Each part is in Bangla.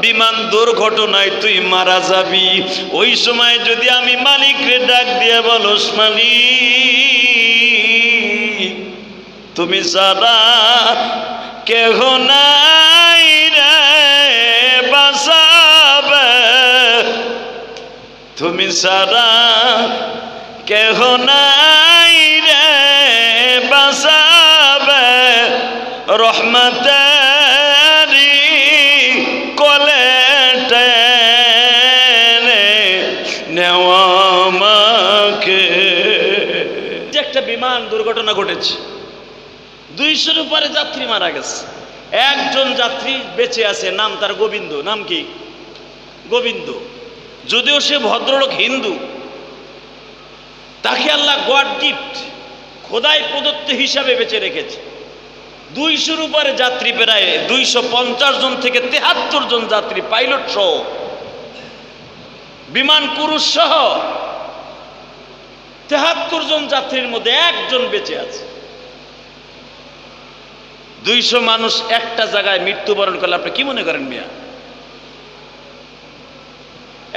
বিমান দুর্ঘটনায় তুই মারা যাবি, ওই সময় যদি আমি মালিকরে ডাক দিয়ে বলস, মালিক তুমি ছাড়া কেহ নাই রে বাঁচাবে, তুমি ছাড়া কেহ নাই রে বাঁচাবে, রহমতেরি কোলে টেনে নেওয়া আমাকে। একটা বিমান দুর্ঘটনা ঘটেছে, 200-র উপরে যাত্রী মারা গেছে, একজন যাত্রী বেঁচে আছে, নাম তার গোবিন্দ। নাম কি? গোবিন্দ। যদিও সে ভদ্রলোক হিন্দু, তাকে আল্লাহ গড গিফট, খোদাই প্রদত্ত হিসাবে বেঁচে রেখেছে। 200-র উপরে যাত্রী, প্রায় 250 জন থেকে 73 জন যাত্রী, পাইলট সহ, বিমান ক্রু সহ 73 জন যাত্রীর মধ্যে একজন বেঁচে আছে। 200 মানুষ একটা জায়গায় মৃত্যুবরণ করলে আপনি কি মনে করেন মিয়া?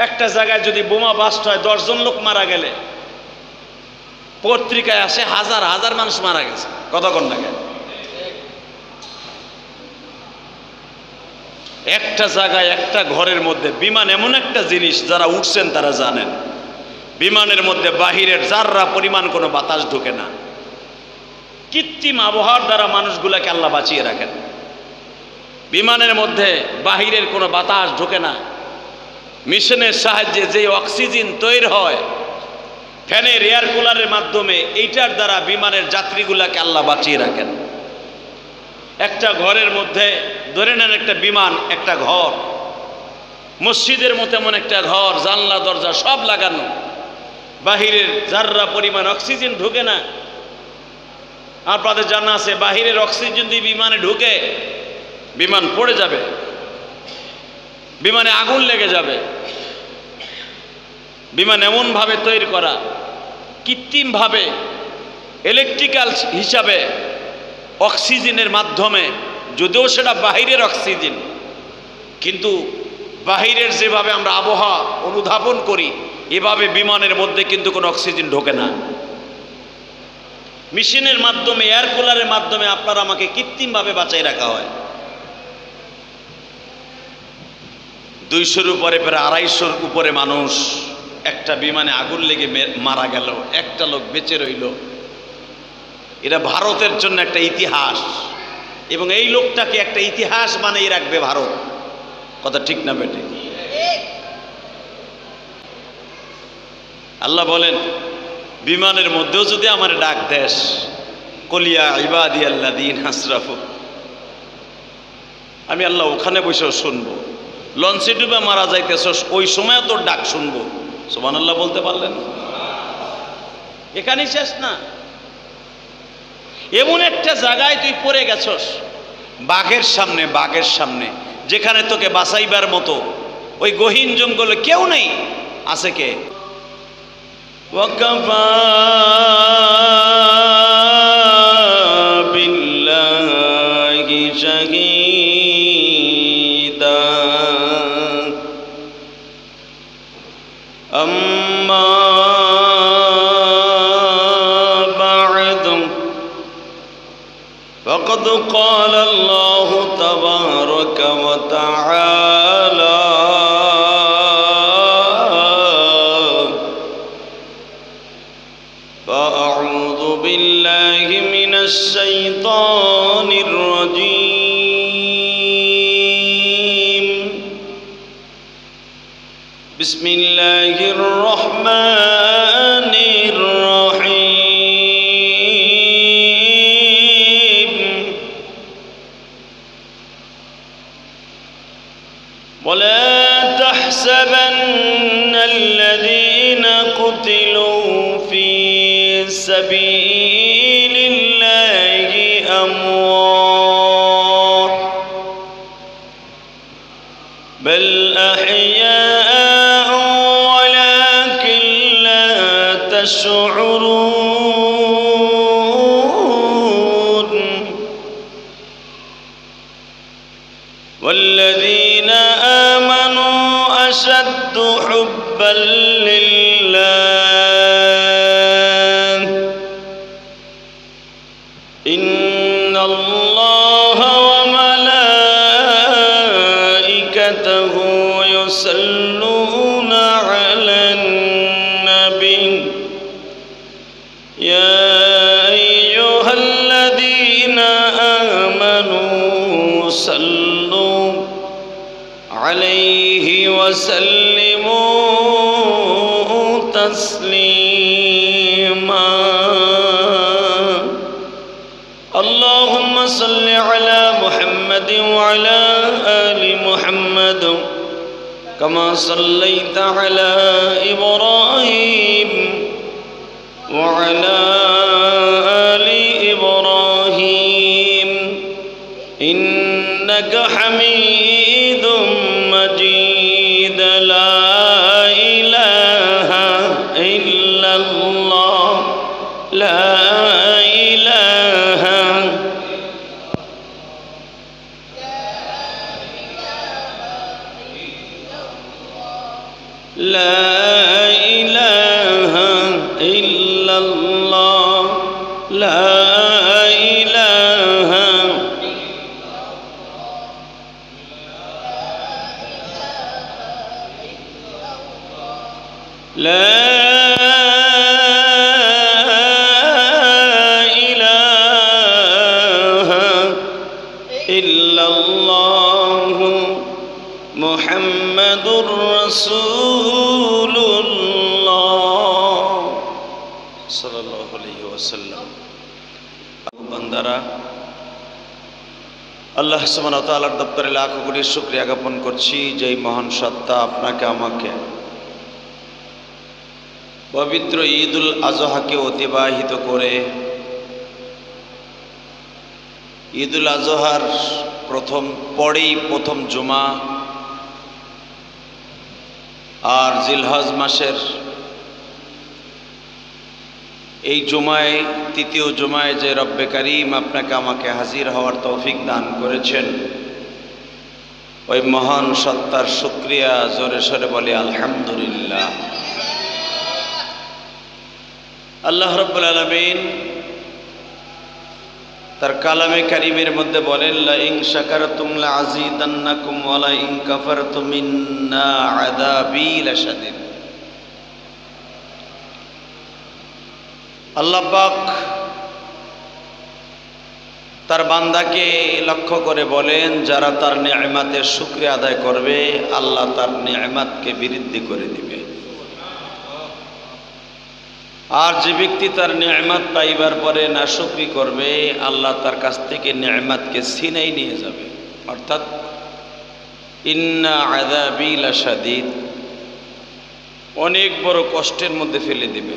একটা জায়গায় যদি বোমা বাস্ট হয়, 10 জন লোক মারা গেলে পত্রিকায় আসে হাজার হাজার মানুষ মারা গেছে। কতক্ষণ লাগে? একটা জায়গায়, একটা ঘরের মধ্যে। বিমান এমন একটা জিনিস, যারা উঠছেন তারা জানেন, বিমানের মধ্যে বাহিরের যাররা পরিমাণ কোনো বাতাস ঢোকে না। কৃত্রিম আবহাওয়ার দ্বারা মানুষগুলাকে আল্লাহ বাঁচিয়ে রাখেন। বিমানের মধ্যে বাহিরের কোনো বাতাস ঢোকে না। মেশিনের সাহায্যে যে অক্সিজেন তৈরি হয় ফ্যানের, এয়ার কুলারের মাধ্যমে, এইটার দ্বারা বিমানের যাত্রীগুলাকে আল্লাহ বাঁচিয়ে রাখেন। একটা ঘরের মধ্যে ধরে নেন, একটা বিমান, একটা ঘর, মসজিদের মতো এমন একটা ঘর, জানলা দরজা সব লাগানো, বাহিরের যাররা পরিমাণ অক্সিজেন ঢোকে না। আপনাদের জানা আছে, বাহিরের অক্সিজেন যদি বিমানে ঢুকে, বিমান পড়ে যাবে, বিমানে আগুন লেগে যাবে। বিমান এমনভাবে তৈরি করা, কৃত্রিমভাবে ইলেকট্রিক্যাল হিসাবে অক্সিজেনের মাধ্যমে, যদিও সেটা বাহিরের অক্সিজেন, কিন্তু বাহিরের যেভাবে আমরা আবহাওয়া অনুধাবন করি, এভাবে বিমানের মধ্যে কিন্তু কোনো অক্সিজেন ঢোকে না। মেশিনের মাধ্যমে, এয়ার কুলারের মাধ্যমে আপনার আমাকে কৃত্রিমভাবে বাঁচাই রাখা হয়। 200-র উপরে, প্রায় 250-র উপরে মানুষ একটা বিমানে আগুন লেগে মারা গেল, একটা লোক বেঁচে রইল। এটা ভারতের জন্য একটা ইতিহাস, এবং এই লোকটাকে একটা ইতিহাস বানিয়ে রাখবে ভারত। কথা ঠিক না বেটে? আল্লাহ বলেন, বিমানের মধ্যেও যদি আমার ডাক দেশ, কলিয়া ইবাদি আল্লাযীন আসরাফু, আমি আল্লাহ ওখানে বসেও শুনবো। লঞ্চে ডুবে মারা যাইতেছ, ওই সময় তোর ডাক শুনবো। সুবহানাল্লাহ বলতে পারলেন? এখানেই শেষ না, এমন একটা জায়গায় তুই পড়ে গেছস, বাঘের সামনে, বাঘের সামনে, যেখানে তোকে বাঁচাইবার মতো ওই গহীন জঙ্গলে কেউ নেই। আছে কে? ওয়াকাফা বিল্লাহি শাহীদা আম্মা বা'দু ফাকাদ ক্বালা আল্লাহু তাবারাকা ওয়া তাআলা فأعوذ بالله من الشيطان الرجيم بسم الله الرحمن الرحيم ولا تحسبن الذين قتلوا في سبيل الله أموات بل أحياء ولكن لا تشعرون والذين حبا لله إن الله وملائكته يصلون على النبي يا أيها الذين آمنوا صلوا عليه وسلموا تسليما اللهم صل على محمد وعلى آل محمد كما صليت على إبراهيم وعلى آل إبراهيم إنك حميد مجيد لا إله إلا الله لا إله لا إله إلا الله لا إله لا إله إلا الله محمد رسول الله صلى الله عليه وسلم বান্দারা আল্লাহ সুবহানাহু ওয়া তাআলার দপ্তরে লাখো কোটি শুকরিয়া জ্ঞাপন করছি যেই মহান সত্তা আপনাকে আমাকে পবিত্র ঈদুল আজহাকে অতিবাহিত করে ঈদুল আজহার প্রথম জুমা আর জিলহজ মাসের এই জুমায় তৃতীয় জুমায় যে রব্বে কারীম আপনাকে আমাকে হাজির হওয়ার তৌফিক দান করেছেন ওই মহান সত্তার শুকরিয়া জোরে সোরে বলি আলহামদুলিল্লাহ। আল্লাহ রাব্বুল আলামিন তার কালামে কারীমের মধ্যে বলেন লা ইন শাকারতুম লা আযীদান্নাকুম ওয়া লা ইন কাফারতুম ইন্না আযাবী লাশাদীদ। আল্লাহ পাক তার বান্দাকে লক্ষ্য করে বলেন যারা তার নেয়ামতের শুকরিয়া আদায় করবে আল্লাহ তার নেয়ামতকে বৃদ্ধি করে দিবে, আর যে ব্যক্তি তার নেয়ামত পাইবার পরে নাশুকরি করবে আল্লাহ তার কাছ থেকে নেয়ামতকে ছিনাই নিয়ে যাবে, অর্থাৎ ইন্না আযাবী লাশাদীদ, অনেক বড় কষ্টের মধ্যে ফেলে দিবে।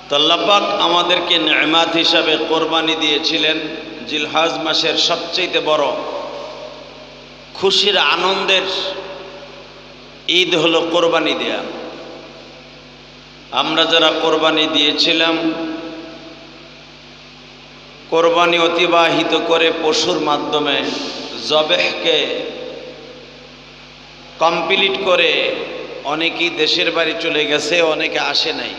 তো আল্লাহ পাক আমাদেরকে নেয়ামত হিসাবে কোরবানি দিয়েছিলেন। জিলহজ মাসের সবচেয়ে বড় খুশির আনন্দের ঈদ হলো কোরবানি দেয়া। আমরা যারা কোরবানি দিয়েছিলাম কোরবানি অতিবাহিত করে পশুর মাধ্যমে জবেহকে কমপ্লিট করে অনেকেই দেশের বাড়ি চলে গেছে, অনেকে আসে নাই।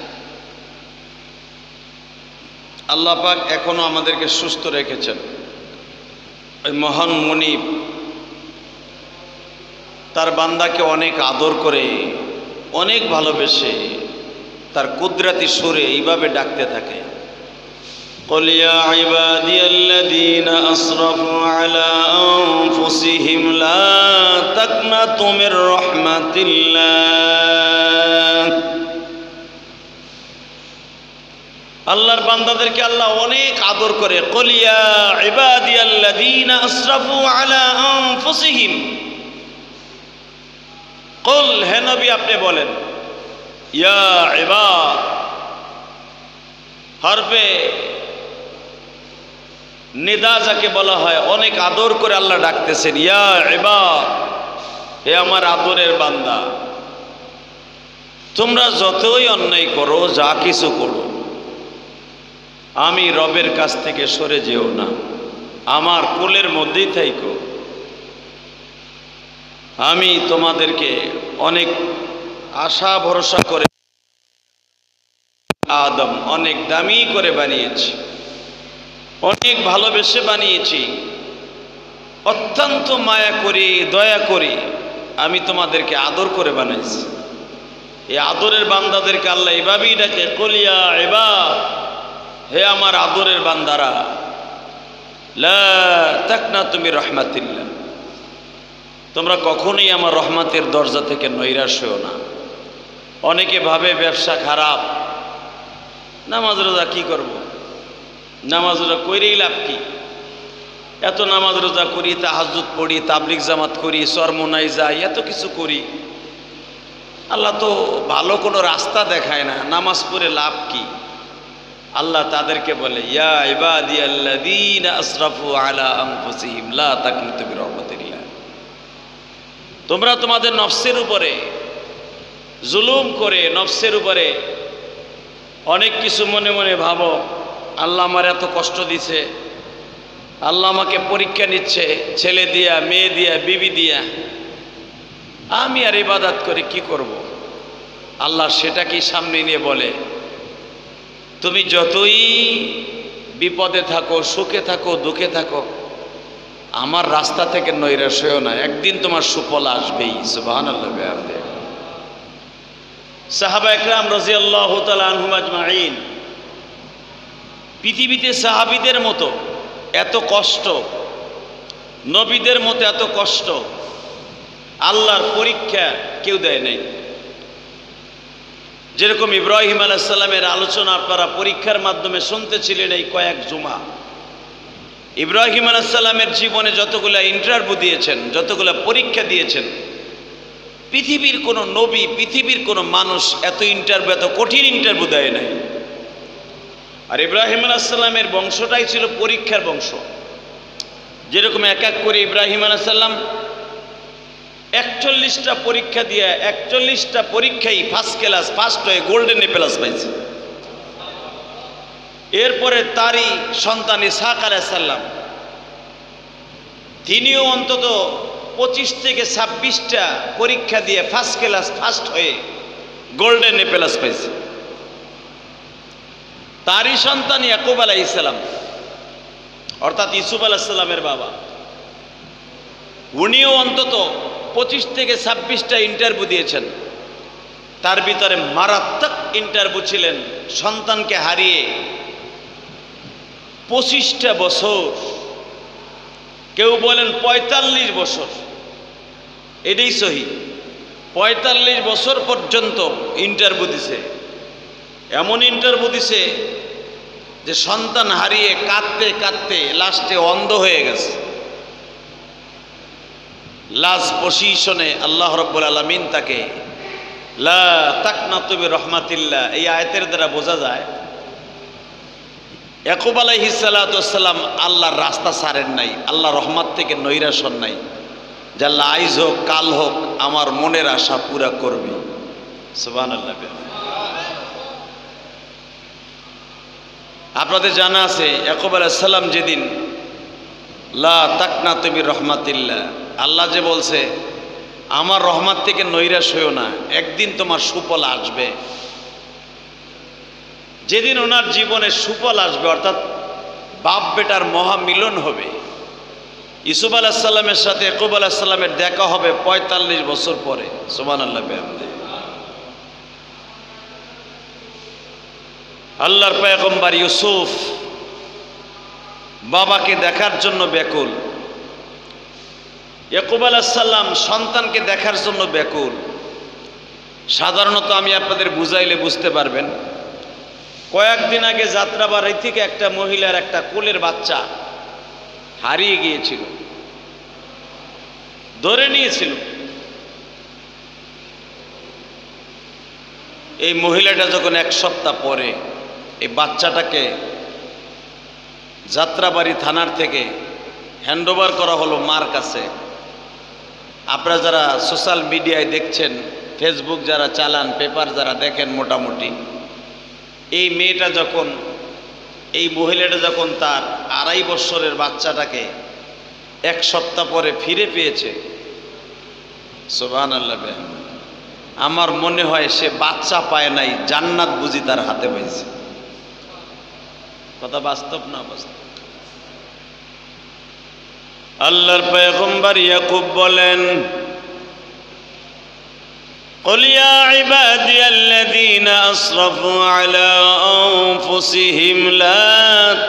আল্লাহ পাক এখনো আমাদেরকে সুস্থ রেখেছেন। ওই মহান মুনিব তার বান্দাকে অনেক আদর করে অনেক ভালোবেসে তার কুদরতি সুরে এইভাবে ডাকতে থাকে, قل يا عبادي الذين أسرفوا على أنفسهم لا تقنطوا من رحمة الله। আল্লাহর বান্দাদেরকে আল্লাহ অনেক আদর করে, قل يا عبادي الذين أسرفوا على أنفسهم, قل হে নবী আপনি বলেন, ইয়া ইবাদ হরফে নিদা যাকে বলা হয়, অনেক আদর করে আল্লাহ ডাকতেছেন, ইয়া ইবাদ হে আমার আদরের বান্দা, তোমরা যতই অন্যায় করো যা কিছু করো আমি রবের কাছ থেকে সরে যেও না, আমার কোলের মধ্যেই থাইকো। আমি তোমাদেরকে অনেক আশা ভরসা করে আদম অনেক দামি করে বানিয়েছি, অনেক ভালোবেসে বানিয়েছি, অত্যন্ত মায়া করে দয়া করে আমি তোমাদেরকে আদর করে বানাইছি। এই আদরের বান্দাদেরকে আল্লাহ এভাবেই ডাকে, কলিয়া ইবাদ, হে আমার আদরের বান্দারা, লা তাকনাতু মির রাহমাতিল্লাহ, তোমরা কখনোই আমার রহমতের দরজা থেকে নৈরাশ হও না। অনেকে ভাবে ব্যবসা খারাপ, নামাজ রোজা কি করব, নামাজ রোজা কইরেই লাভ কি, এত নামাজ রোজা করি, তাহাজ্জুদ পড়ি, তাবলিগ জামাত করি, চরমোনাই যাই, এত কিছু করি, আল্লাহ তো ভালো কোনো রাস্তা দেখায় না, নামাজ পড়ে লাভ কি? আল্লাহ তাদেরকে বলে, ইয়া ইবাদিয়াল্লাযীনা আসরাফু আলা আনফুসিহিম লা তাকনাতু মির রাহমাতিল্লাহ, তোমরা তোমাদের নফসের উপরে জুলুম করে, নফসের উপরে অনেক কিছু মনে মনে ভাবো, আল্লাহ আমার এত কষ্ট দিছে, আল্লাহ আমাকে পরীক্ষা নিচ্ছে, ছেলে দিয়া, মেয়ে দিয়া, বিবি দিয়া, আমি আর ইবাদত করে কি করব? আল্লাহ সেটাকেই সামনে নিয়ে বলে, তুমি যতই বিপদে থাকো, সুখে থাকো, দুঃখে থাকো, আমার রাস্তা থেকে নৈরাশ হও না, একদিন তোমার সুফল আসবেই। সুবহানাল্লাহ। সাহাবা একরাম রাদিয়াল্লাহু তাআলা আনহুম আজমাইন, পৃথিবীতে সাহাবীদের মতো এত কষ্ট, নবীদের মতো এত কষ্ট, আল্লাহর পরীক্ষা কেউ দেয় নাই। যেরকম ইব্রাহিম আলাইহিস সালামের আলোচনা আপনারা পরীক্ষার মাধ্যমে শুনতেছিলেন এই কয়েক জুমা, ইব্রাহিম আলাইহিস সালামের জীবনে যতগুলা ইন্টারভিউ দিয়েছেন, যতগুলা পরীক্ষা দিয়েছেন, পৃথিবীর কোনো নবী, পৃথিবীর কোনো মানুষ এত ইন্টারভিউ, এত কঠিন ইন্টারভিউ দেয় নাই। আর ইব্রাহিম আলাইহিস সালামের বংশটাই ছিল পরীক্ষার বংশ। যেরকম এক এক করে ইব্রাহিম আলাইহিস সালাম 41টা পরীক্ষা দিয়ে 41টা পরীক্ষায় ফার্স্ট ক্লাস, ফার্স্ট হয়ে গোল্ডেন প্লাস পাইছে। এরপরে তারই সন্তান ইসহাক আলাইহিস সালাম, তিনিও অন্তত 25 থেকে 26টা পরীক্ষা দিয়ে ফার্স্ট ক্লাস, ফার্স্ট হয়ে গোল্ডেন প্লাস পাইছে। তারই সন্তান ইয়াকুব আলাইহিস সালাম, অর্থাৎ ইউসুফ আলাইহিস সালামের বাবা, উনিও অন্তত 25 থেকে 26টা ইন্টারভিউ দিয়েছেন। তার ভিতরে মারাত্মক ইন্টারভিউ ছিলেন সন্তানকে হারিয়ে 25টা বছর, কেউ বলেন 45 বছর, এটাই সহি, 45 বছর পর্যন্ত ইন্টারভিউ দিছে। এমন ইন্টারভিউ দিছে যে সন্তান হারিয়ে কাঁদতে কাঁদতে লাস্টে অন্ধ হয়ে গেছে। লাস্ট পজিশনে আল্লাহ রাব্বুল আলামিন তাকে লা তাকনাতু মির রাহমাতিল্লাহ, এই আয়াতের দ্বারা বোঝা যায় ইয়াকুব আলাইহিস সালাতু ওয়াস সালাম আল্লাহর রাস্তা ছাড়েন নাই, আল্লাহ রহমত থেকে নৈরাশ হন নাই, যে আল্লাহ আইজ হোক কাল হোক আমার মনের আশা পুরা করবে। সুবহানাল্লাহ। আপনাদের জানা আছে ইয়াকুব আলাইহিস সালাম যেদিন লা তাকনাতু মির রাহমাতিল্লাহ, আল্লাহ যে বলছে আমার রহমত থেকে নৈরাশ হইও না, একদিন তোমার সুফল আসবে, যেদিন ওনার জীবনে সুফল আসবে, অর্থাৎ বাপ বেটার মহামিলন হবে, ইউসুফ আলাইহিস সালামের সাথে ইয়াকুব আলাইহিস সালামের দেখা হবে 45 বছর পরে। সুবহানাল্লাহ। আল্লাহর পয়গম্বর ইউসুফ বাবাকে দেখার জন্য ব্যাকুল, ইয়াকুব আলাইহিস সালাম সন্তানকে দেখার জন্য ব্যাকুল। সাধারণত আমি আপনাদের বুঝাইলে বুঝতে পারবেন, কয়েকদিন আগে যাত্রাবাড়ি থেকে একটা মহিলার একটা কোলের বাচ্চা হারিয়ে গিয়েছিল, ধরে নিয়েছিল। এই মহিলাটা যখন 1 সপ্তাহ পরে এই বাচ্চাটাকে যাত্রাবাড়ি থানার থেকে হ্যান্ডওভার করা হলো মার কাছে। আপনারা যারা সোশ্যাল মিডিয়ায় দেখছেন, ফেসবুক যারা চালান, পেপার যারা দেখেন, মোটামুটি এই মেয়েটা যখন, এই মহিলাটা যখন তার 2.5 বছরের বাচ্চাটাকে 1 সপ্তাহ পরে ফিরে পেয়েছে, সুবহানাল্লাহ। আমার মনে হয় সে বাচ্চা পায় নাই, জান্নাত বুঝি তার হাতে পাইছে। কথা বাস্তব না বাস্তব? আল্লাহর পয়গম্বর ইয়াকুব বলেন, قل يا عبادي الذين أسرفوا على أنفسهم لا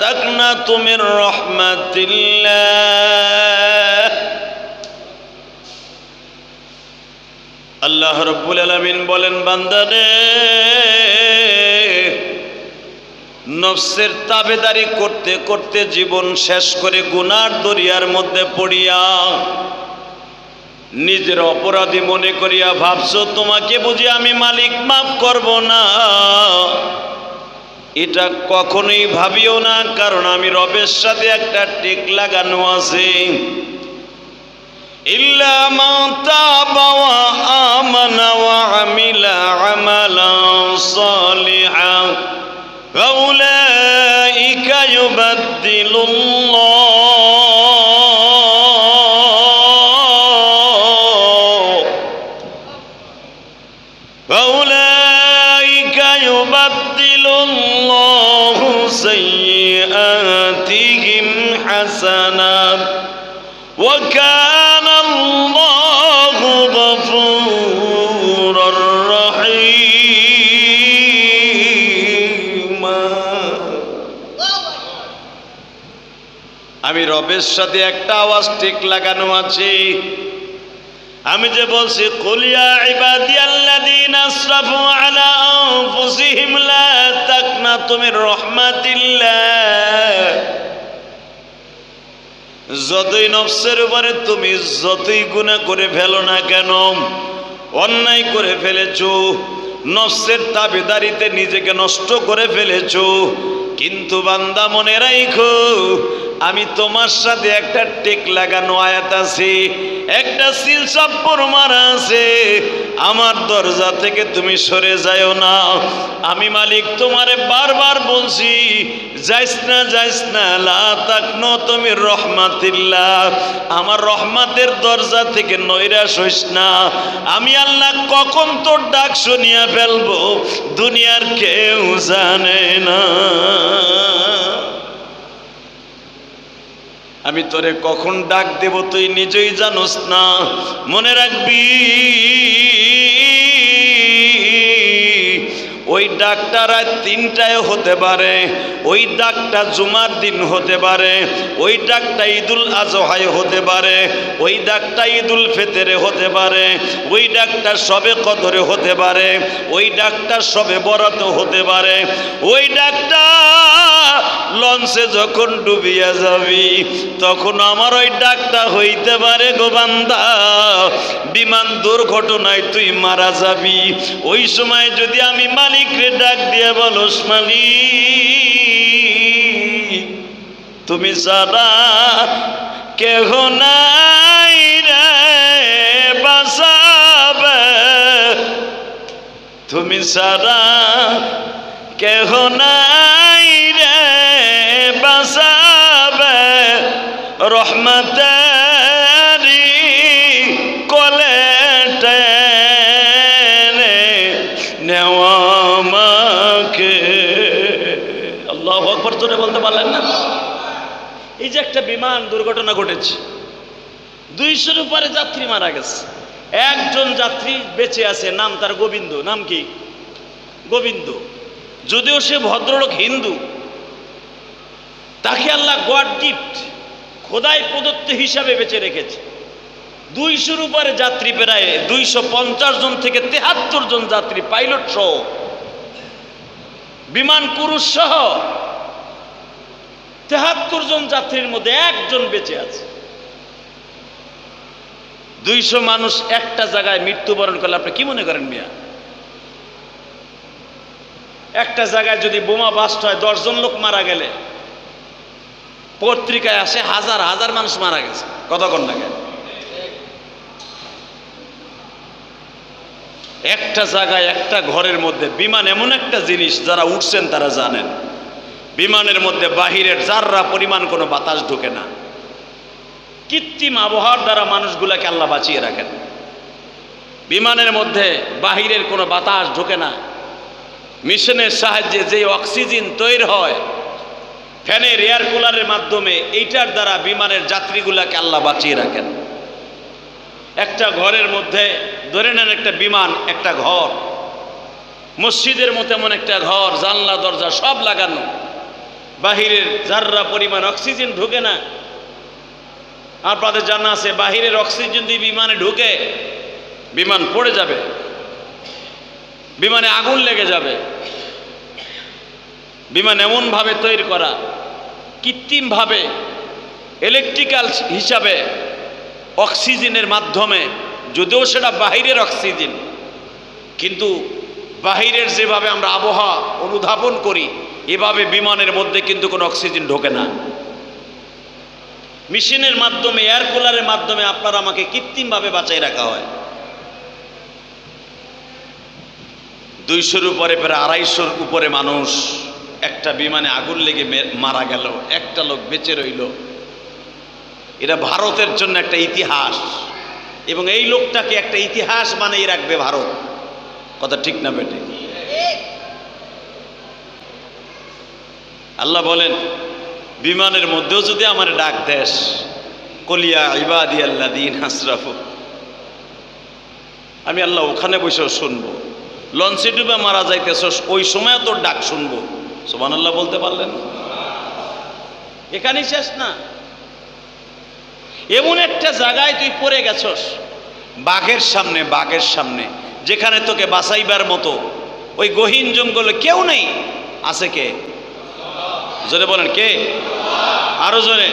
تقنطوا من رحمة الله। আল্লাহ রাব্বুল আলামিন বলেন, বান্দারে, নফসের তাবেদারি করতে করতে জীবন শেষ করে গুনার দরিয়ার মধ্যে পড়িয়া নিজের অপরাধী মনে করিয়া ভাবছো তোমাকে বুঝি আমি মালিক মাফ করব না। এটা কখনোই ভাবিও না, কারণ আমি রবের সাথে একটা টেক লাগানো আছে। ইল্লা মান তাবা ওয়া আমানা ওয়া আমিলা আমালান সালিহান ফাউলাইকা ইউবাদদিলুল্লাহু সাইয়্যাতিহিম হাসানাত ওয়া কানা আল্লাহু গফুরুর রহিম। আমি রবের সাথে একটা আওয়াজ ঠিক লাগানো আছে। আমি যে বলছি, কুল ইয়া ইবাদিয়াল্লাযীনা আসরাফু আলা আনফুসিহিম লা তাকনাতু মির রাহমাতিল্লাহ। যতই নফসের উপরে তুমি যতই গুনাহ করে ফেলো না কেন, অন্যায় করে ফেলেছো, নফসের তাবেদারিতে নিজেকে নষ্ট করে ফেলেছো, কিন্তু বান্দা মনে রাখো, আমি তোমার সাথে একটা টেক লাগানো আয়াত আছে, একটা সিল চাপ্পর মারা আছে। আমার দরজা থেকে তুমি সরে যাও না। আমি মালিক তোমারে বারবার বলছি, যাইস না যাইস না, লা তাকনাতু মির রাহমাতিল্লাহ। আমার রহমতের দরজা থেকে নৈরাশ হইস না। আমি আল্লাহ কখন তোর ডাক শুনিয়া ফেলবো দুনিয়ার কেউ জানে না। আমি তোরে কখন ডাক দেব তুই নিজেই জানোস না। মনে রাখবি, ওই ডাকটা রাত 3টায় হতে পারে, ওই ডাকটা জুমার দিন হতে পারে, ওই ডাকটা ঈদুল আজহায় হতে পারে, ওই ডাকটা ঈদুল ফিতরে হতে পারে, ওই ডাকটা শবে কদরে হতে পারে, ওই ডাকটা শবে বরাত হতে পারে, ওই ডাকটা লঞ্চে যখন ডুবিয়া যাবি তখন আমার ওই ডাকটা হইতে পারে গো বান্দা, বিমান দুর্ঘটনায় তুই মারা যাবি। ওই সময় যদি আমি মালিকরে ডাক দিয়ে বলস, মালিক তুমি ছাড়া কেহ নাই রে বাঁচাবে, তুমি ছাড়া কেহ নাই রে বাঁচাবে, রহমতেরি কোলে টেনে নেওয়া আমাকে। আল্লাহু আকবার জোরে বলতে পারলেন না? এই যে একটা বিমান দুর্ঘটনা ঘটেছে, 200-র উপরে যাত্রী মারা গেছে, একজন যাত্রী বেঁচে আছে, নাম তার গোবিন্দ। নাম কি? গোবিন্দ। যদিও সে ভদ্রলোক হিন্দু, তাকে আল্লাহ গড গিফট, খোদাই প্রদত্ত হিসাবে বেঁচে রেখেছে। 200-র উপরে যাত্রী, প্রায় 250 জন থেকে 73 জন যাত্রী, পাইলট সহ, বিমান ক্রু সহ 73 জন যাত্রীর মধ্যে একজন বেঁচে আছে। 200 মানুষ একটা জায়গায় মৃত্যুবরণ করলে আপনি কি মনে করেন মিয়া? একটা জায়গায় যদি বোমা বাস্ট হয়, 10 জন লোক মারা গেলে পত্রিকায় আসে হাজার হাজার মানুষ মারা গেছে। কতক্ষণ লাগে? একটা জায়গায়, একটা ঘরের মধ্যে বিমান এমন একটা জিনিস, যারা উঠছেন তারা জানেন, বিমানের মধ্যে বাহিরের যাররা পরিমাণ কোনো বাতাস ঢোকে না। কৃত্রিম আবহাওয়ার দ্বারা মানুষগুলাকে আল্লাহ বাঁচিয়ে রাখেন। বিমানের মধ্যে বাহিরের কোনো বাতাস ঢোকে না। মেশিনের সাহায্যে যে অক্সিজেন তৈরি হয় ফ্যানের এয়ার কুলারের মাধ্যমে, এইটার দ্বারা বিমানের যাত্রীগুলাকে আল্লাহ বাঁচিয়ে রাখেন। একটা ঘরের মধ্যে ধরে নেন একটা বিমান, একটা ঘর, মসজিদের মতো এমন একটা ঘর, জানলা দরজা সব লাগানো, বাহিরের যার্রা পরিমাণ অক্সিজেন ঢুকে না। আপনাদের জানা আছে বাহিরের অক্সিজেন যদি বিমানে ঢুকে বিমান পড়ে যাবে, বিমানে আগুন লেগে যাবে। বিমান এমনভাবে তৈরি করা, কৃত্রিমভাবে ইলেকট্রিক্যাল হিসাবে অক্সিজেনের মাধ্যমে, যদিও সেটা বাহিরের অক্সিজেন, কিন্তু বাহিরের যেভাবে আমরা আবহাওয়া অনুধাবন করি এভাবে বিমানের মধ্যে কিন্তু কোনো অক্সিজেন ঢোকে না। মেশিনের মাধ্যমে, এয়ার কুলারের মাধ্যমে আপনার আমাকে কৃত্রিমভাবে বাঁচাই রাখা হয়। 200-র উপরে, প্রায় 250-র উপরে মানুষ একটা বিমানে আগুন লেগে মারা গেল, একটা লোক বেঁচে রইল। এটা ভারতের জন্য একটা ইতিহাস, এবং এই লোকটাকে একটা ইতিহাস বানিয়ে রাখবে ভারত। কথা ঠিক না বেটে? আল্লাহ বলেন বিমানের মধ্যেও যদি আমার ডাক দেশ, কলিয়া ইবাদি আল্লাযীনা আসরাফু, আমি আল্লাহ ওখানে বসেও শুনবো। লঞ্চে ডুবে মারা যাইতেছ ওই সময় তোর ডাক শুনবো। সুবহানাল্লাহ বলতে পারলেন? এখানেই শেষ না, এমন একটা জায়গায় তুই পড়ে গেছস বাঘের সামনে, বাঘের সামনে, যেখানে তোকে বাঁচাইবার মতো ওই গহীন জঙ্গলে কেউ নেই। আছে কে? জোরে বলেন কে? আরো জোরে।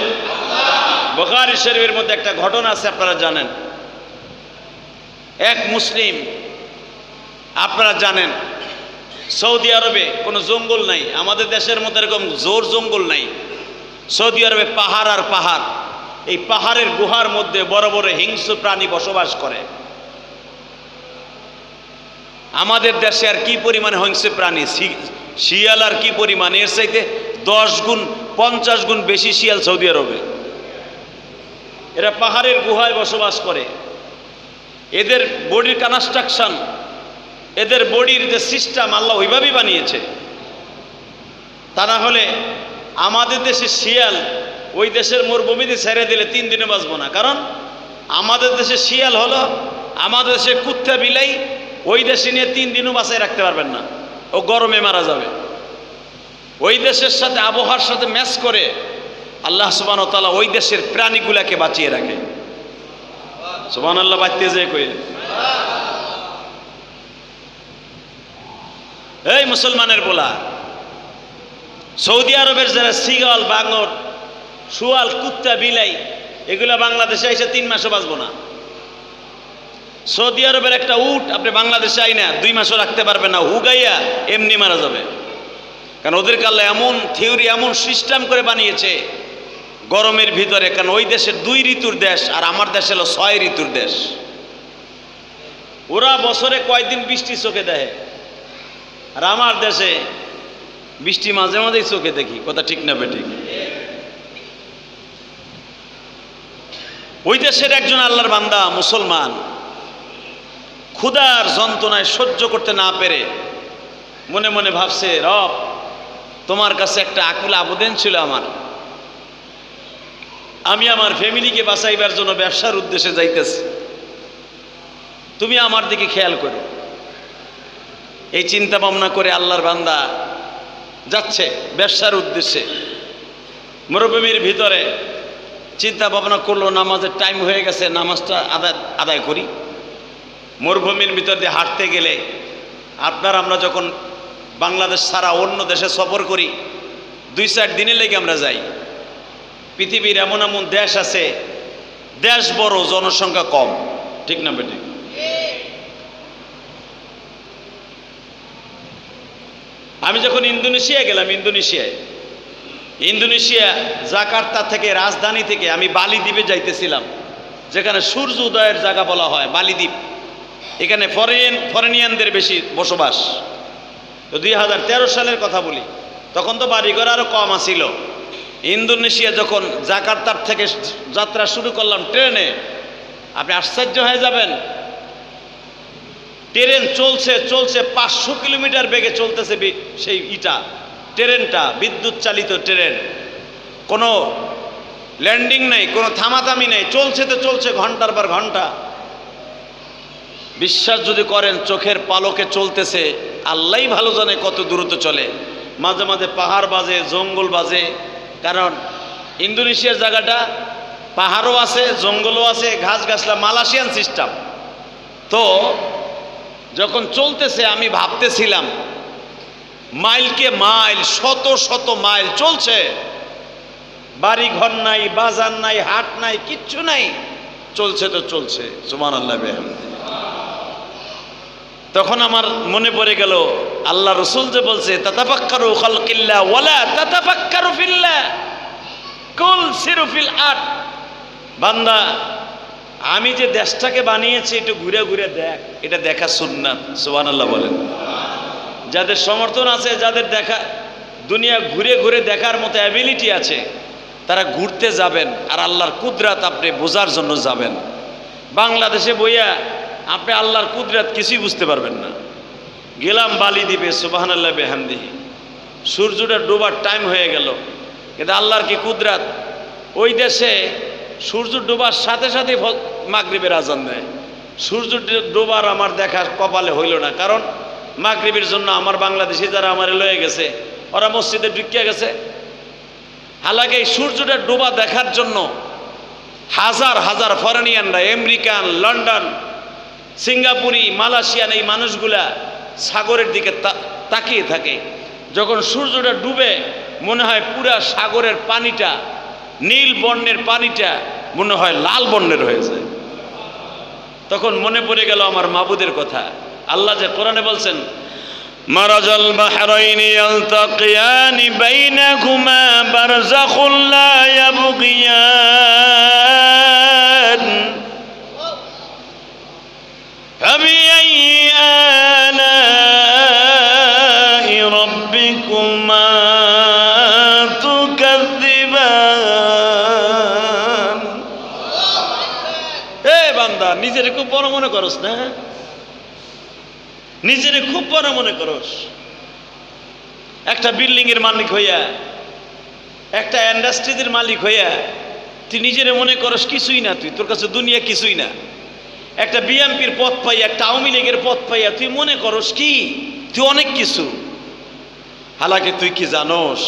বুখারী শরীফের মধ্যে একটা ঘটনা আছে, আপনারা জানেন। এক মুসলিম, আপনারা জানেন সৌদি আরবে কোনো জঙ্গল নাই, আমাদের দেশের মধ্যে এরকম জোর জঙ্গল নাই। সৌদি আরবে পাহাড় আর পাহাড়, এই পাহাড়ের গুহার মধ্যে বড় বড় হিংস্র প্রাণী বসবাস করে। আমাদের দেশে আর কি পরিমাণে হিংস্র প্রাণী, শিয়াল আর কি পরিমাণে, এর চাইতে 10 গুণ 50 গুণ বেশি শিয়াল সৌদি আরবে। এরা পাহাড়ের গুহায় বসবাস করে। এদের বডির কনস্ট্রাকশন, এদের বডির যে সিস্টেম আল্লাহ ওইভাবেই বানিয়েছে। তা না হলে আমাদের দেশে শিয়াল ওই দেশের মরুভূমিতে ছেড়ে দিলে 3 দিনে বাঁচবো না। কারণ আমাদের দেশে শিয়াল হলো, আমাদের দেশে কুত্তা বিলাই, ওই দেশে নিয়ে 3 দিনও বাঁচাই রাখতে পারবেন না, ও গরমে মারা যাবে। ওই দেশের সাথে আবহাওয়ার সাথে ম্যাচ করে আল্লাহ সুবহানাহু ওয়া তাআলা ওই দেশের প্রাণীগুলাকে বাঁচিয়ে রাখে। সুবহানাল্লাহ, বাঁচতে যে কই। এই মুসলমানের বলা, সৌদি আরবের যারা সিগাল, বাঙর, শুয়াল, কুত্তা, বিলাই, এগুলা বাংলাদেশে এসে 3 মাসও বাঁচবো না। সৌদি আরবের একটা উট আপনি বাংলাদেশে আই না 2 মাসও রাখতে পারবেন না, হুগাইয়া এমনি মারা যাবে। কারণ ওদেরকে আল্লাহ এমন থিওরি, এমন সিস্টেম করে বানিয়েছে গরমের ভিতরে। কারণ ওই দেশের 2 ঋতুর দেশ, আর আমার দেশ হলো 6 ঋতুর দেশ। ওরা বছরে কয়দিন বৃষ্টি চোখে দেখে, আর আমার দেশে বৃষ্টি মাঝে মাঝেই চোখে দেখি। কথা ঠিক না বেঠিক? ওই দেশের একজন আল্লাহর বান্দা মুসলমান ক্ষুধার যন্ত্রণায় সহ্য করতে না পেরে মনে মনে ভাবছে, রব তোমার কাছে একটা আকুল আবেদন ছিল আমার, আমি আমার ফ্যামিলিকে বাঁচাইবার জন্য ব্যবসার উদ্দেশ্যে যাইতেছি, তুমি আমার দিকে খেয়াল করো। এই চিন্তা ভাবনা করে আল্লাহর বান্দা যাচ্ছে ব্যবসার উদ্দেশ্যে। মরুভূমির ভিতরে চিন্তা ভাবনা করলো, নামাজের টাইম হয়ে গেছে, নামাজটা আদায় করি। মরুভূমির ভিতর দিয়ে হাঁটতে গেলে আমরা যখন বাংলাদেশ ছাড়া অন্য দেশে সফর করি 2-4 দিনে লেগে আমরা যাই। পৃথিবীর এমন এমন দেশ আছে, দেশ বড়, জনসংখ্যা কম। ঠিক না বেটি? আমি যখন ইন্দোনেশিয়া গেলাম, ইন্দোনেশিয়া জাকার্তা থেকে, রাজধানী থেকে আমি বালি দ্বীপে যাইতেছিলাম, যেখানে সূর্য উদয়ের জায়গা বলা হয় বালি দ্বীপ। এখানে ফরেনিয়ানদের বেশি বসবাস। তো 2013 সালের কথা বলি, তখন তো বাড়িঘর আরও কম আছিল। ইন্দোনেশিয়া যখন জাকার্তার থেকে যাত্রা শুরু করলাম ট্রেনে, আপনি আশ্চর্য হয়ে যাবেন, ট্রেন চলছে চলছে 500 কিলোমিটার বেগে চলতেছে সেই ট্রেনটা বিদ্যুৎ চালিত ট্রেন, কোনো ল্যান্ডিং নাই, কোনো থামাথামি নাই, চলছে তো চলছে ঘন্টার পর ঘন্টা। বিশ্বাস যদি করেন চোখের পালকে চলতেছে, আল্লাহই ভালো জানে কত দ্রুত চলে। মাঝে মাঝে পাহাড় বাজে, জঙ্গল বাজে, কারণ ইন্দোনেশিয়ার জায়গাটা পাহাড়ও আছে, জঙ্গলও আছে, ঘাস গাছলা, মালয়েশিয়ান সিস্টেম। তো যখন চলতেছে আমি ভাবতেছিলাম মাইলকে মাইল, শত শত মাইল চলছে, বাড়ি ঘর নাই, বাজার নাই, হাট নাই, কিচ্ছু নাই, চলছে তো চলছে। সুবহানাল্লাহ। তখন আমার মনে পড়ে গেল আল্লাহ রসুল যে বলছে তাতাফাক্কারু খালকিল্লাহ ওয়ালা তাতাফাক্কারু ফিল্লাহ কুল সিরু ফিল আরদ। বান্দা, আমি যে দেশটাকে বানিয়েছি একটু ঘুরে ঘুরে দেখ, এটা দেখা সুন্নাত। সুবহানাল্লাহ বলেন। যাদের সমর্থন আছে, যাদের দেখা দুনিয়া ঘুরে ঘুরে দেখার মতো অ্যাবিলিটি আছে, তারা ঘুরতে যাবেন আর আল্লাহর কুদরত আপনি বোঝার জন্য যাবেন। বাংলাদেশে বইয়া আপনি আল্লাহর কুদরত কিছুই বুঝতে পারবেন না। গেলাম বালি দ্বীপে, সুবহানাল্লাহ বিহামদিহি, সূর্যটা ডোবার টাইম হয়ে গেল, কিন্তু আল্লাহর কি কুদরত! ওই দেশে সূর্য ডোবার সাথে সাথে মাগরিবের আজান দেয়। সূর্য ডোবার আমার দেখার কপালে হইল না, কারণ মাগরিবের জন্য আমার বাংলাদেশি যারা আমার লয়ে গেছে, ওরা মসজিদে ঢুকিয়া গেছে। হালাকি এই সূর্যটা ডোবা দেখার জন্য হাজার হাজার ফরেনিয়ানরা, আমেরিকান, লন্ডন, সিঙ্গাপুরি, মালয়েশিয়ান, এই মানুষগুলা সাগরের দিকে তাকিয়ে থাকে। যখন সূর্যটা ডুবে মনে হয় পুরা সাগরের পানিটা, নীল বর্ণের পানিটা মনে হয় লাল বর্ণের হয়েছে। তখন মনে পড়ে গেল আমার মাবুদের কথা। আল্লাহ যে কোরআনে বলছেন মারাজাল বাহরাইনি ইয়ালতাকিয়ানি বাইনাহুমা বারযাখুন লা ইয়াবগিয়ান ফাবিআইয়ি আলাই রাব্বিকুমা তুকাযযিবান। এ বান্দা, নিজেরে খুব বড় মনে করস না? নিজেরে খুব বড় মনে করস? একটা বিল্ডিং এর মালিক হইয়া, একটা ইন্ডাস্ট্রিজের মালিক হইয়া তুই নিজেরে মনে করস কিছুই না, তুই, তোর কাছে দুনিয়া কিছুই না। একটা বিএনপির পদ পাইয়া, একটা আওয়ামী লীগের পদ পাইয়া তুই মনে করস কি তুই অনেক কিছু। হালাকি তুই কি জানোস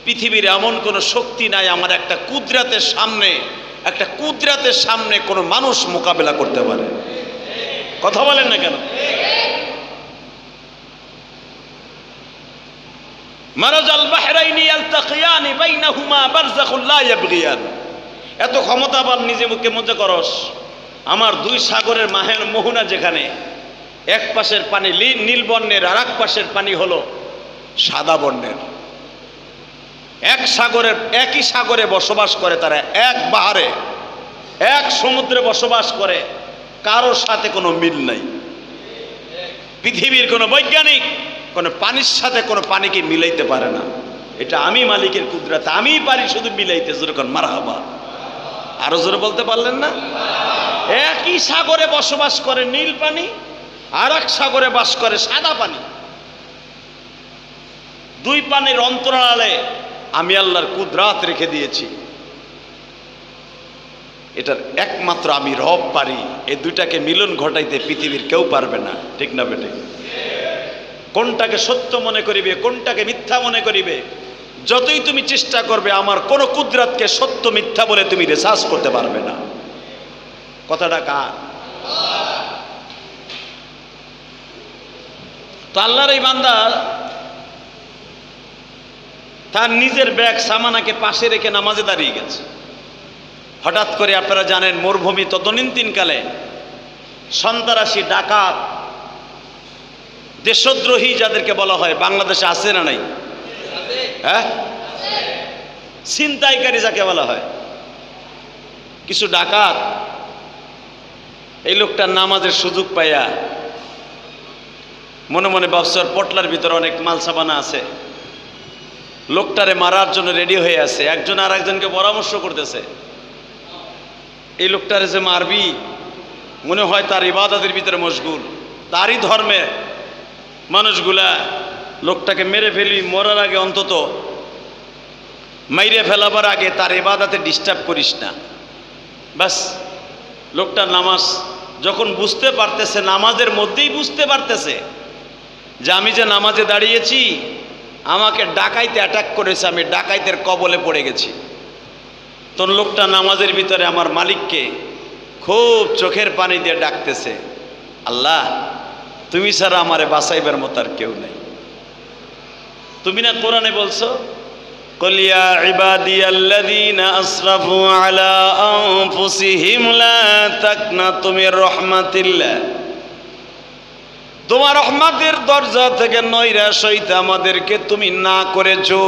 পৃথিবীর এমন কোনো শক্তি নাই আমার একটা কুদরতের সামনে কোনো মানুষ মোকাবেলা করতে পারে। কথা বলেন না কেন? মারাজাল বাহরাইনি ইয়ালতাকিয়ানি বাইনাহুমা বারযাখুন লা ইয়াবগিয়ান। এত ক্ষমতাবান নিজে মুখে মজা করস? আমার দুই সাগরের মাহের মোহনা, যেখানে এক পাশের পানি নীল বর্ণের আর এক পাশের পানি হলো সাদা বর্ণের, একই সাগরে বসবাস করে তারা, এক বাহারে, এক সমুদ্রে বসবাস করে, কারোর সাথে কোনো মিল নাই। পৃথিবীর কোনো বৈজ্ঞানিক কোনো পানির সাথে কোনো পানিকে মিলাইতে পারে না। এটা আমি মালিকের কুদরত, আমিই পারি শুধু মিলাইতে। যেরকম মারহাবা, আরো জোরে বলতে পারলেন না? একই সাগরে বসবাস করে নীল পানি, আর এক সাগরে বাস করে সাদা পানি। দুই পানির অন্তরালে আমি আল্লাহর কুদরত রেখে দিয়েছি। এটার একমাত্র আমি রব পারি। এই দুইটাকে মিলন ঘটাইতে পৃথিবীর কেউ পারবে না। ঠিক না বেটে? কোনটাকে সত্য মনে করিবে, কোনটাকে মিথ্যা মনে করিবে, যতই তুমি চেষ্টা করবে আমার কোন কুদরতকে সত্য মিথ্যা বলে তুমি রিসার্চ করতে পারবে না। কথাটা কার? তো আল্লাহর এই বান্দা তার নিজের ব্যাগ সামানাকে পাশে রেখে নামাজে দাঁড়িয়ে গেছে। হঠাৎ করে আপনারা জানেন মরুভূমি তদনীতিনকালে সন্ত্রাসী, ডাকাত, দেশদ্রোহী যাদেরকে বলা হয় বাংলাদেশে আছে না নাই? হ্যাঁ, ছিনতাইকারী যাকে বলা হয়, কিছু ডাকাত এই লোকটার নামাজের সুযোগ পাইয়া মনে মনে ভাবছর পটলার ভিতরে অনেক মালসাবানা আছে, লোকটারে মারার জন্য রেডি হয়ে আছে। একজন আর একজনকে পরামর্শ করতেছে, এই লোকটারে যে মারবি মনে হয় তার ইবাদতের ভিতরে মশগুল, তারই ধর্মের মানুষগুলা লোকটাকে মেরে ফেলি, মরার আগে অন্তত মাইরে ফেলাবার আগে তার ইবাদতে ডিস্টার্ব করিস না। বাস, লোকটা নামাজ যখন বুঝতে পারতেছে, নামাজের মধ্যেই বুঝতে পারতেছে যে আমি যে নামাজে দাঁড়িয়েছি, আমাকে ডাকাইতে অ্যাটাক করেছে, আমি ডাকাইতের কবলে পড়ে গেছি। তখন লোকটা নামাজের ভিতরে আমার মালিককে খুব চোখের পানি দিয়ে ডাকতেছে, আল্লাহ তুমি ছাড়া আমারে বাঁচাইবার মতো আর কেউ নাই। তুমি না কোরআনে বলছো, قل يا عبادي الذين أسرفوا على أنفسهم لا تقنطوا من رحمة الله। তোমার রহমতের দরজা থেকে নৈরাশ হইতে আমাদেরকে তুমি না করেছো।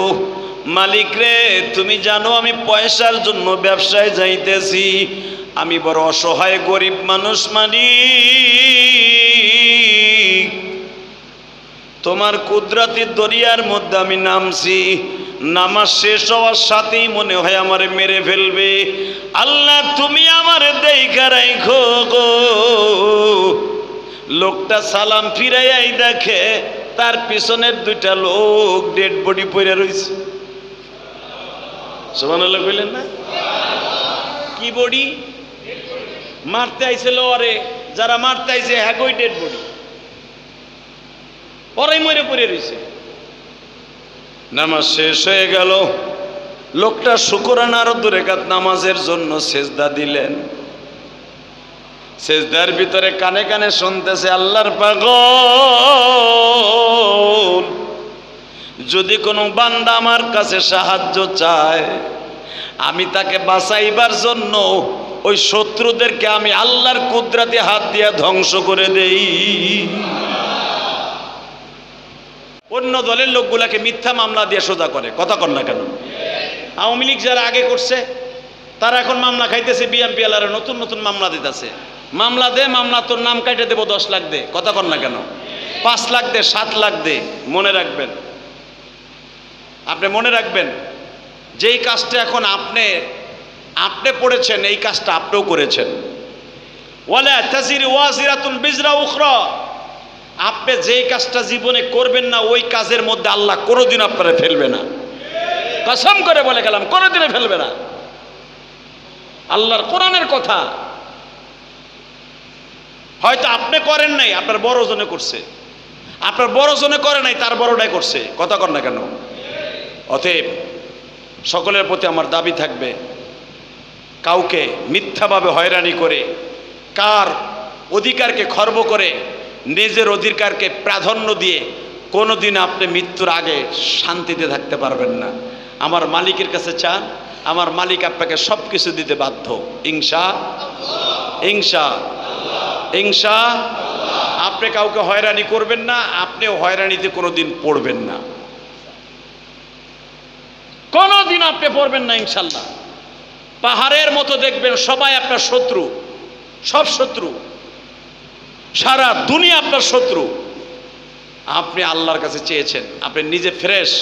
মালিক রে, তুমি জানো আমি পয়সার জন্য ব্যবসায় যাইতেছি, আমি বড় অসহায় গরিব মানুষ মালিক। তোমার কুদরতি দরিয়ার মধ্যে আমি নামছি, নামাজ শেষ হওয়ার সাথেই মনে হয় আমারে মেরে ফেলবে। আল্লাহ তুমি আমারে দেইখা রাইখো গো। লোকটা সালাম ফিরাইয়াই দেখে তার পিছনের দুইটা লোক ডেড বডি পড়ে রয়েছে। সুবহানাল্লাহ কইলেন না? কি বডি? মারতে আইছিল ওরে, যারা মারতে আইছে হ্যাঁ কই ডেড বডি, ওরাই মরে পড়ে রয়েছে। নামাজ শেষ হয়ে গেল, লোকটা শুকরানা আর 2 রাকাত নামাজের জন্য সেজদা দিলেন। সেজদার ভিতরে কানে কানে শুনতেছে, আল্লাহর পাগল, যদি কোনো বান্দা আমার কাছে সাহায্য চায়, আমি তাকে বাঁচাইবার জন্য ওই শত্রুদেরকে আমি আল্লাহর কুদরতে হাত দিয়া ধ্বংস করে দেই। অন্য দলের লোকগুলাকে মিথ্যা মামলা দিয়ে সোজা করে, কথা কর না কেন? আওয়ামী লীগ যারা আগে করছে তারা এখন মামলা খাইতেছে, বিএনপি আলারা নতুন নতুন মামলা দিতেছে। মামলা দে, মামলা তোর নাম কাটে দেবো 10 লাখ দে, কথা কর না কেন? 5 লাখ দে, 7 লাখ দে। মনে রাখবেন, আপনি মনে রাখবেন, যেই কাজটা এখন আপনি পড়েছেন, এই কাজটা আপনিও করেছেন। ওয়ালা তাজিরু ওয়াজিরাতুন বিজরা উখরা। আপনি যেই কাজটা জীবনে করবেন না, ওই কাজের মধ্যে আল্লাহ কোনোদিন আপনারা ফেলবে না। কসম করে বলে গেলাম, কোনোদিনই ফেলবে না। আল্লাহর কোরআনের কথা। হয়তো আপনি করেন নাই, আপনার বড় জনে করছে, আপনার বড় জনে করে নাই, তার বড়টাই করছে, কথা কর না কেন? অতএব সকলের প্রতি আমার দাবি থাকবে, কাউকে মিথ্যাভাবে হয়রানি করে, কার অধিকারকে খর্ব করে, নিজের অধিকারকে প্রাধান্য দিয়ে কোনোদিন আপনি মৃত্যুর আগে শান্তিতে থাকতে পারবেন না। আমার মালিকের কাছে চান, আমার মালিক আপনাকে সব কিছু দিতে বাধ্য। ইনশা আপনি কাউকে হয়রানি করবেন না, আপনিও হয়রানিতে কোনোদিন পড়বেন না, কোনোদিন আপনি পড়বেন না ইনশাল্লাহ। পাহাড়ের মতো দেখবেন সবাই আপনার শত্রু, সব শত্রু, সারা দুনিয়া আপনার শত্রু। আপনি আল্লাহর কাছে চেয়েছেন, আপনি নিজে ফ্রেশ,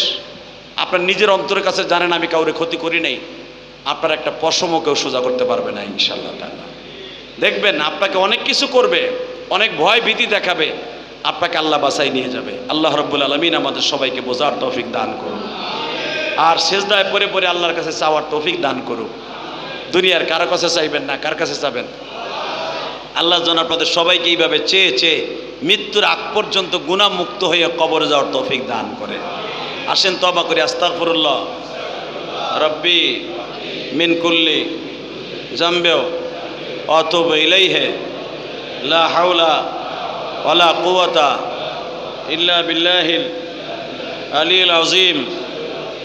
আপনার নিজের অন্তরের কাছে জানেন আমি কাউরে ক্ষতি করি নাই, আপনার একটা পশমও কেউ সোজা করতে পারবে না ইনশাল্লাহ তাআলা। দেখবেন আপনাকে অনেক কিছু করবে, অনেক ভয় ভীতি দেখাবে, আপনাকে আল্লাহ বাঁচাই নিয়ে যাবে। আল্লাহ রাব্বুল আলামিন আমাদের সবাইকে বোঝার তৌফিক দান করুন, আর সেজদায় পড়ে পড়ে আল্লাহর কাছে চাওয়ার তৌফিক দান করুন। দুনিয়ার কারো কাছে চাইবেন না, কার কাছে চাবেন? আল্লাহ যেন আপনাদের সবাইকে এইভাবে চেয়ে চেয়ে মৃত্যুর আগ পর্যন্ত গুনাহমুক্ত হয়ে কবরে যাওয়ার তৌফিক দান করে। আসেন তওবা করি, আস্তাগফিরুল্লাহ রব্বি মিন কুল্লি জামবে ওয়া আতুবু ইলাইহি লা হাওলা ওয়ালা কুওয়াতা ইল্লা বিল্লাহিল আলিয়্যিল আযীম।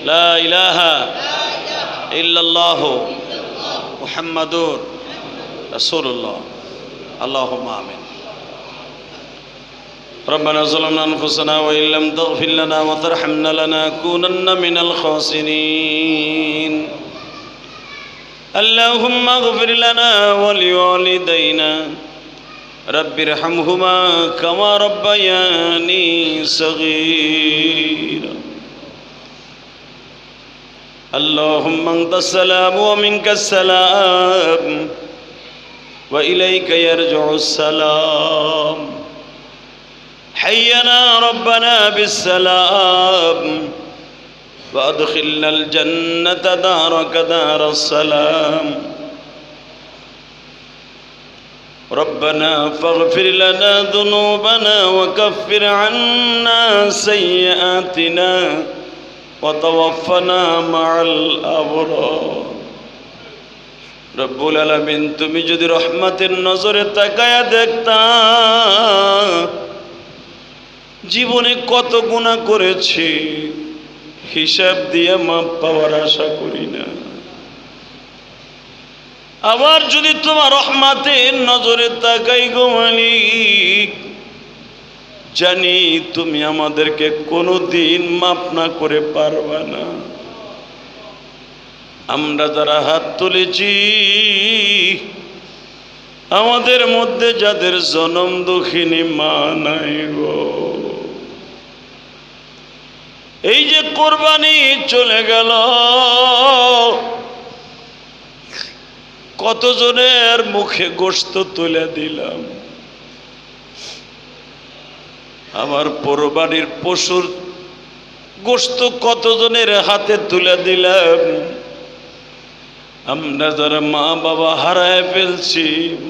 লা ইলাহা ইল্লাল্লাহু মুহাম্মাদুর রাসূলুল্লাহ। আল্লাহুম্মা আমিন। ربنا ظلمنا أنفسنا وإن لم تغفر لنا وترحمنا لنكونن من الخاسرين. اللهم اغفر لنا ولوالدينا رب ارحمهما كما ربياني صغيرا. اللهم أنت السلام ومنك السلام وإليك يرجع السلام. حينا ربنا بالسلام وأدخلنا الجنة دارك دار السلام ربنا فاغفر لنا ذنوبنا وكفر عنا سيئاتنا وتوفنا مع الأبرار রব্বুল আলামিন তুমি যদি রহমতের নজরে তাকায়া দেখতা জীবনে কত গুনাহ করেছি হিসাব দিয়ে মাপ পাওয়ার আশা করি না আবার যদি তোমার রহমতের নজরে তাকাই গো মালিক জানি তুমি আমাদেরকে কোনোদিন মাপ না করে পারবা না আমরা যারা হাত তুলেছি আমাদের মধ্যে যাদের জনম দুঃখিনী মা নাই গো এই যে কোরবানি চলে গেল কতজনের মুখে গোশত তুলে দিলাম আমার কোরবানির পশুর গোশত কতজনের হাতে তুলে দিলাম আমরা যারা মা বাবা হারায় ফেলছি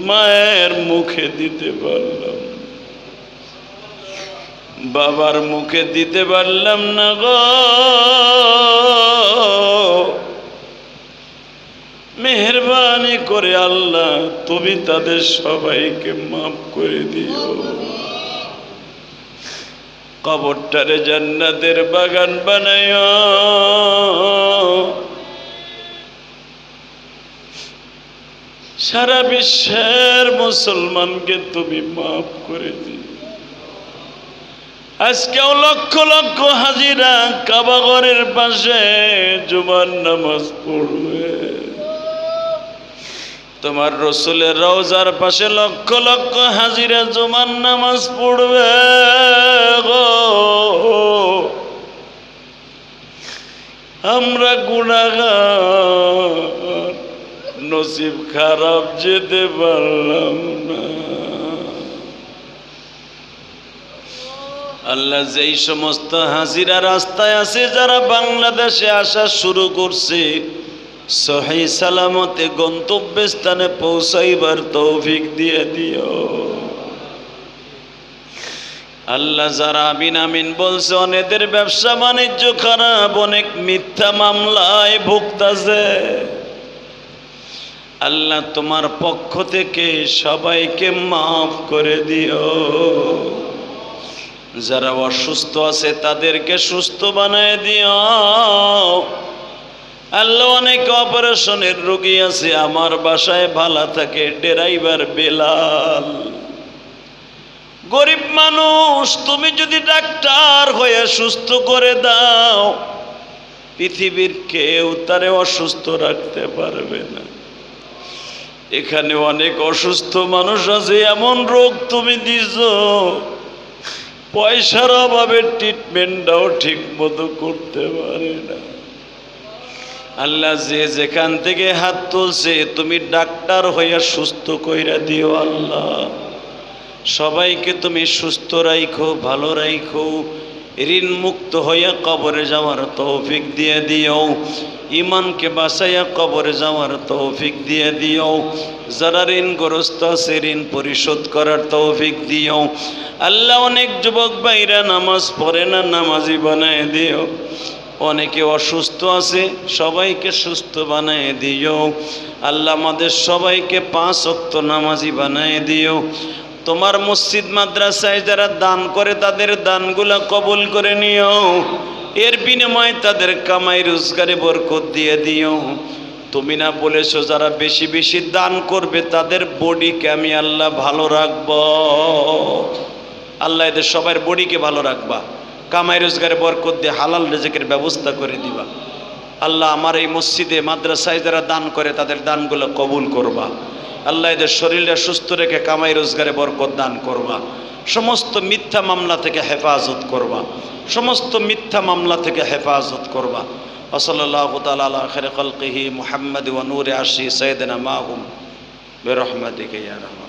মায়ের মুখে দিতে পারলাম বাবার মুখে দিতে পারলাম না গো মেহেরবানি করে আল্লাহ তুমি তাদের সবাইকে মাফ করে দিও কবরটারে জান্নাতের বাগান বানাইও সারা বিশ্বের মুসলমানকে তুমি মাফ করে দিও আজকেও লক্ষ লক্ষ হাজিরা কাবা ঘরের পাশে জুমার নামাজ পড়বে তোমার রসুলের রওজার পাশে লক্ষ লক্ষ হাজিরা জুমার নামাজ পড়বে গো আমরা গুনাহগার নসিব খারাপ যেতে পারলাম না আল্লাহ যেই সমস্ত হাজিরা রাস্তায় আছে যারা বাংলাদেশে আসা শুরু করছে সহি সালামতে গন্তব্যস্থানে পৌঁছাইবার তৌফিক দিয়ে দিও আল্লাহ যারা আমিন আমিন বলছে অনেকের ব্যবসা বাণিজ্য খারাপ অনেক মিথ্যা মামলায় ভুগতাছে আল্লাহ তোমার পক্ষ থেকে সবাইকে মাফ করে দিও যারা অসুস্থ আছে তাদেরকে সুস্থ বানায় দিও আল্লাহ অনেক অপারেশনের রোগী আছে আমার বাসায় ভালো থাকে ড্রাইভার বেলাল গরিব মানুষ তুমি যদি ডাক্তার হয়ে সুস্থ করে দাও পৃথিবীর কেউ তারে অসুস্থ রাখতে পারবে না এখানে অনেক অসুস্থ মানুষ আছে এমন রোগ তুমি দিছো পয়সার অভাবে ট্রিটমেন্টটাও ঠিক মতো করতে পারে না আল্লাহ যে যেখান থেকে হাত তুলছে তুমি ডাক্তার হইয়া সুস্থ কইরা দিও আল্লাহ সবাইকে তুমি সুস্থ রাখো ভালো রাখো ঋণ মুক্ত হইয়া কবরে যাওয়ার তৌফিক দিয়ে দিও ইমানকে বাঁচাইয়া কবরে যাওয়ার তৌফিক দিয়ে দিও যারা ঋণগ্রস্ত আছে ঋণ পরিশোধ করার তৌফিক দিও আল্লাহ অনেক যুবক ভাইরা নামাজ পড়ে না নামাজি বানায় দিও অনেকে অসুস্থ আছে সবাইকে সুস্থ বানায় দিও আল্লাহ আমাদের সবাইকে 5 ওয়াক্ত নামাজি বানায় দিও তোমার মসজিদ মাদ্রাসায় যারা দান করে তাদের দানগুলা কবুল করে নিও এর বিনিময়ে তাদের কামাই রোজগারে বরকত দিয়ে দিও তুমি না বলেছো যারা বেশি বেশি দান করবে তাদের বডিকে আমি আল্লাহ ভালো রাখব আল্লাহ এদের সবার বডিকে ভালো রাখবা কামাই রোজগারে বরকত দিয়ে হালাল রিজিকের ব্যবস্থা করে দিবা আল্লাহ আমার এই মসজিদে মাদ্রাসায় যারা দান করে তাদের দানগুলো কবুল করবা আল্লাহ এদের শরীরটা সুস্থ রেখে কামাই রোজগারে বরকত দান করবা সমস্ত মিথ্যা মামলা থেকে হেফাজত করবা সমস্ত মিথ্যা মামলা থেকে হেফাজত করবা ওয়াসাল্লাল্লাহু তাআলা আলা খায়রি খালকিহি মুহাম্মদ ওয়া নূরি আরশি সাইয়্যিদিনা মাহুম বিরহমাতিকা ইয়া রাহমান